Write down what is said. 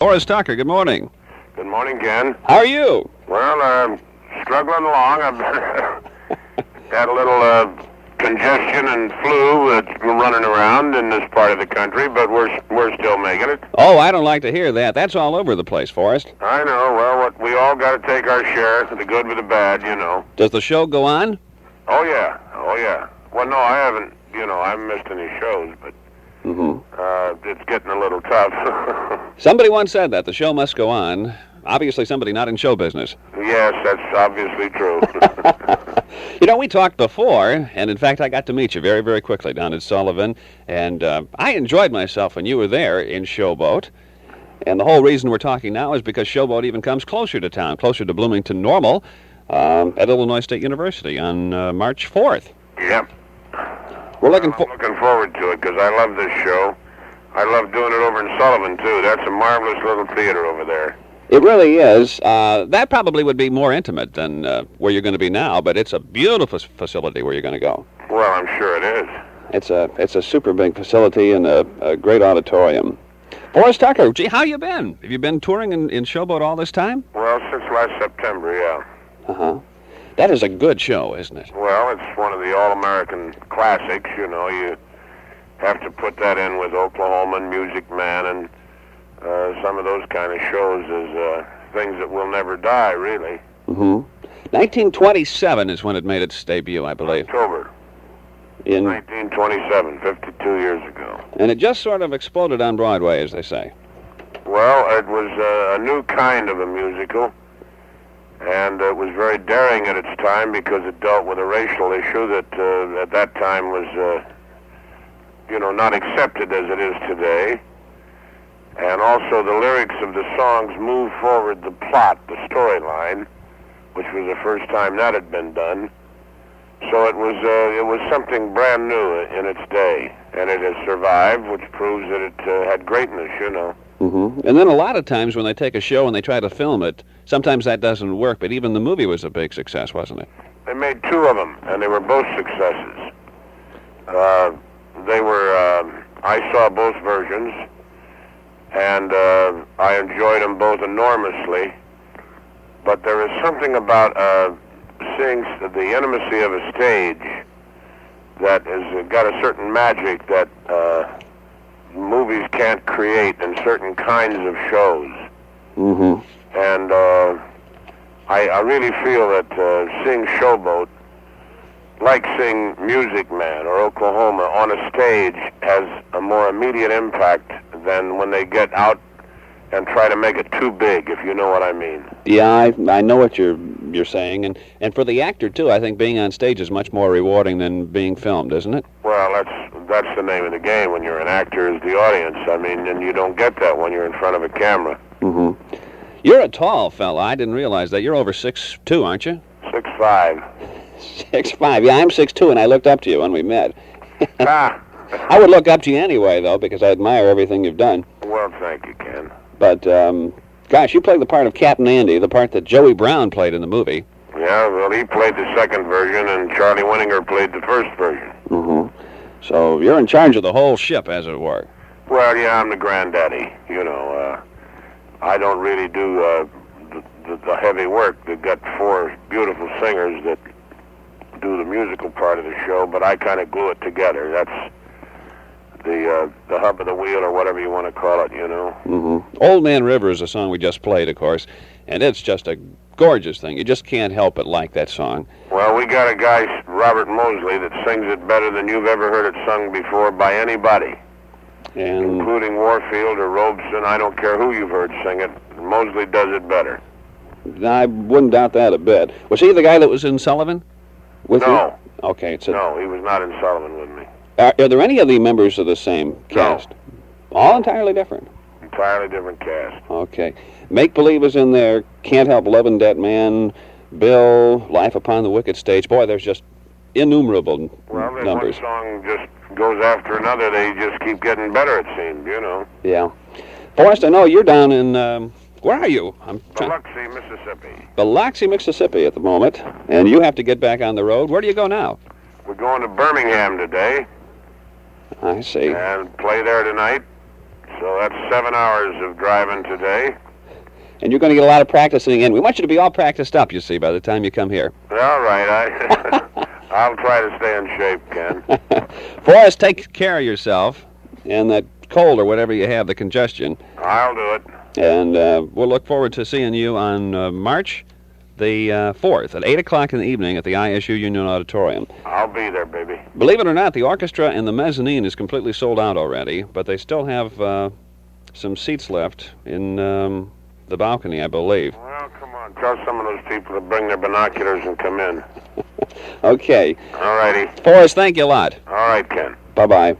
Forrest Tucker, good morning. Good morning, Ken. How are you? Well, struggling along. I've had a little congestion and flu that's running around in this part of the country, but we're still making it. Oh, I don't like to hear that. That's all over the place, Forrest. I know. Well, we all got to take our share, the good with the bad, you know. Does the show go on? Oh, yeah. Oh, yeah. Well, no, I haven't, I haven't missed any shows, but it's getting a little tough. Somebody once said that the show must go on. Obviously somebody not in show business. Yes, that's obviously true. We talked before, and in fact I got to meet you very, very quickly down at Sullivan, and I enjoyed myself when you were there in Showboat. And the whole reason we're talking now is because Showboat even comes closer to town, closer to Bloomington Normal, at Illinois State University on March 4th. Yep. I'm looking forward to it because I love this show. I love doing it over in Sullivan, too. That's a marvelous little theater over there. It really is. That probably would be more intimate than where you're going to be now, but it's a beautiful facility where you're going to go. Well, I'm sure it is. It's a super big facility and a great auditorium. Forrest Tucker, gee, how you been? Have you been touring in Showboat all this time? Well, since last September, yeah. Uh-huh. That is a good show, isn't it? Well, it's one of the all-American classics, You have to put that in with Oklahoma and Music Man and some of those kind of shows as things that will never die, really. 1927 is when it made its debut, I believe. October. In 1927, 52 years ago. And it just sort of exploded on Broadway, as they say. Well, it was a new kind of a musical, and it was very daring at its time because it dealt with a racial issue that at that time was, not accepted as it is today. And also the lyrics of the songs moved forward the plot, the storyline, which was the first time that had been done. So it was something brand new in its day, and it has survived, which proves that it had greatness, And then a lot of times when they take a show and they try to film it, sometimes that doesn't work, but even the movie was a big success, wasn't it? They made two of them, and they were both successes. I saw both versions, and I enjoyed them both enormously, but there is something about seeing the intimacy of a stage that has got a certain magic that movies can't create in certain kinds of shows. And I really feel that seeing Showboat, like seeing Music Man or Oklahoma on a stage, has a more immediate impact than when they get out and try to make it too big, if you know what I mean. Yeah, I know what you're saying, and for the actor too, I think being on stage is much more rewarding than being filmed, isn't it? Well, that's the name of the game. When you're an actor, is the audience. I mean, and you don't get that when you're in front of a camera. You're a tall fella. I didn't realize that. You're over 6'2", aren't you? 6'5". 6'5". Yeah, I'm 6'2", and I looked up to you when we met. I would look up to you anyway, though, because I admire everything you've done. Well, thank you, Ken. But, gosh, you played the part of Captain Andy, the part that Joey Brown played in the movie. Yeah, well, he played the second version, and Charlie Winninger played the first version. So you're in charge of the whole ship, as it were. Well, yeah, I'm the granddaddy. I don't really do the heavy work. They've got four beautiful singers that do the musical part of the show, but I kind of glue it together. That's the hub of the wheel, or whatever you want to call it, Old Man River is a song we just played, of course, and it's just a gorgeous thing. You just can't help but like that song. Well, we got a guy, Robert Mosley, that sings it better than you've ever heard it sung before by anybody, including Warfield or Robeson. I don't care who you've heard sing it. Mosley does it better. I wouldn't doubt that a bit. Was he the guy that was in Sullivan? With No. You? Okay. No, he was not in Sullivan with me. Are there any of the members of the same cast? No. All entirely different? Entirely different cast. Okay. Make Believe is in there, Can't Help Loving That Man, Bill, Life Upon the Wicked Stage. Boy, there's just innumerable numbers. One song just goes after another. They just keep getting better, it seems, Yeah. Forrest, I know you're down in, where are you? Biloxi, Mississippi. Biloxi, Mississippi at the moment, and you have to get back on the road. Where do you go now? We're going to Birmingham today. I see. And play there tonight. So that's 7 hours of driving today. And you're going to get a lot of practicing in. We want you to be all practiced up, you see, by the time you come here. All right, I'll try to stay in shape, Ken. Forrest, take care of yourself and that cold or whatever you have, the congestion. I'll do it. And we'll look forward to seeing you on March the 4th at 8 o'clock in the evening at the ISU Union Auditorium. I'll be there, baby. Believe it or not, the orchestra in the mezzanine is completely sold out already, but they still have some seats left in the balcony, I believe. Well, come on. Tell some of those people to bring their binoculars and come in. Okay. All righty. Forrest, thank you a lot. All right, Ken. Bye-bye.